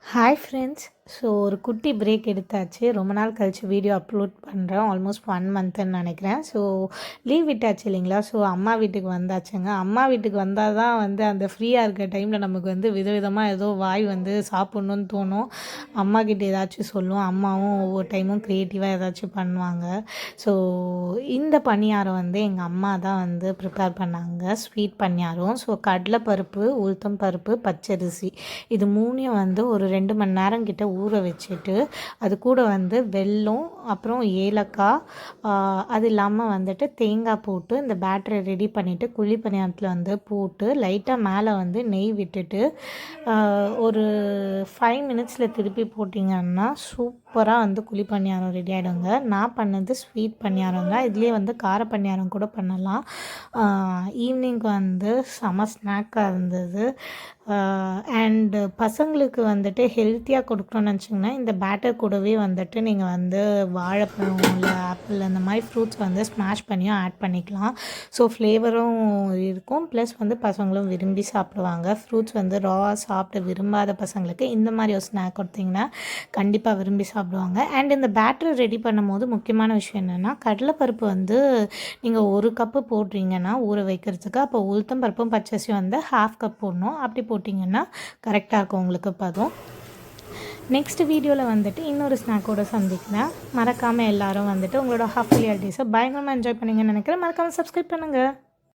Hi friends. So ஒரு குட்டி break எடுத்தாச்சு. ரொம்ப நாள் கழிச்சு வீடியோ அப்லோட் பண்ணுறேன். ஆல்மோஸ்ட் 1 மந்த்துன்னு நினைக்கிறேன். ஸோ லீவ் விட்டாச்சு இல்லைங்களா? ஸோ அம்மா வீட்டுக்கு வந்தாச்சுங்க. அம்மா வீட்டுக்கு வந்தால் தான் அந்த ஃப்ரீயாக இருக்க டைமில் நமக்கு விதவிதமாக ஏதோ வாய் சாப்பிட்ணுன்னு தோணும். அம்மா கிட்ட ஏதாச்சும் சொல்லுவோம். அம்மாவும் ஒவ்வொரு டைமும் க்ரியேட்டிவாக ஏதாச்சும் பண்ணுவாங்க. ஸோ இந்த பணியாரம் எங்கள் அம்மா தான் ப்ரிப்பேர் பண்ணாங்க. ஸ்வீட் பணியாரம். ஸோ கடலைப்பருப்பு, உளுத்தம் பருப்பு, பச்சரிசி இது மூணையும் ஒரு 2 மணி நேரம் கிட்ட ஊற வச்சுட்டு அது கூட வெல்லம், அப்புறம் ஏலக்காய், அது இல்லாமல் தேங்காய் போட்டு இந்த பேட்டரை ரெடி பண்ணிவிட்டு குழி பணியாரத்தில் போட்டு லைட்டாக மேலே நெய் விட்டுட்டு ஒரு 5 மினிட்ஸில் திருப்பி போட்டிங்கன்னா சூப்பராக குழி பணியாரம் ரெடி ஆகிடுங்க. நான் பண்ணது ஸ்வீட் பணியாரம் தான். இதுலேயே கார பணியாரம் கூட பண்ணலாம். ஈவினிங்க்கு செம ஸ்நாக்காக இருந்தது. அண்டு பசங்களுக்கு ஹெல்த்தியாக கொடுக்கணும்னு நினச்சிங்கன்னா இந்த பேட்டர் கூடவே நீங்கள் வாழைப்பழம் இல்லை ஆப்பிள் அந்த மாதிரி ஃப்ரூட்ஸ் ஸ்மாஷ் பண்ணியும் ஆட் பண்ணிக்கலாம். ஸோ ஃப்ளேவரும் இருக்கும், ப்ளஸ் பசங்களும் விரும்பி சாப்பிடுவாங்க. ஃப்ரூட்ஸ் ராவாக சாப்பிட விரும்பாத பசங்களுக்கு இந்த மாதிரி ஒரு ஸ்நாக் கொடுத்தீங்கன்னா கண்டிப்பாக விரும்பி சாப்பிடுவாங்க. அண்ட் இந்த பேட்டர் ரெடி பண்ணும்போது முக்கியமான விஷயம் என்னென்னா கடலைப்பருப்பு நீங்கள் 1 கப்பு போடுறீங்கன்னா ஊற வைக்கிறதுக்கு, அப்போ உளுத்தம் பருப்பும் பச்சரிசியும் 1/2 கப் போடணும். அப்படி போட்டிங்கன்னா கரெக்டாக இருக்கும் உங்களுக்கு பதம். நெக்ஸ்ட் வீடியோவில் இன்னொரு ஸ்நாக்கோடு சந்திக்கிறேன். மறக்காமல் எல்லோரும் உங்களோட ஹாஃப் இயர் டேஸை பயங்கரமாக என்ஜாய் பண்ணிங்கன்னு நினைக்கிறேன். மறக்காமல் சப்ஸ்கிரைப் பண்ணுங்கள்.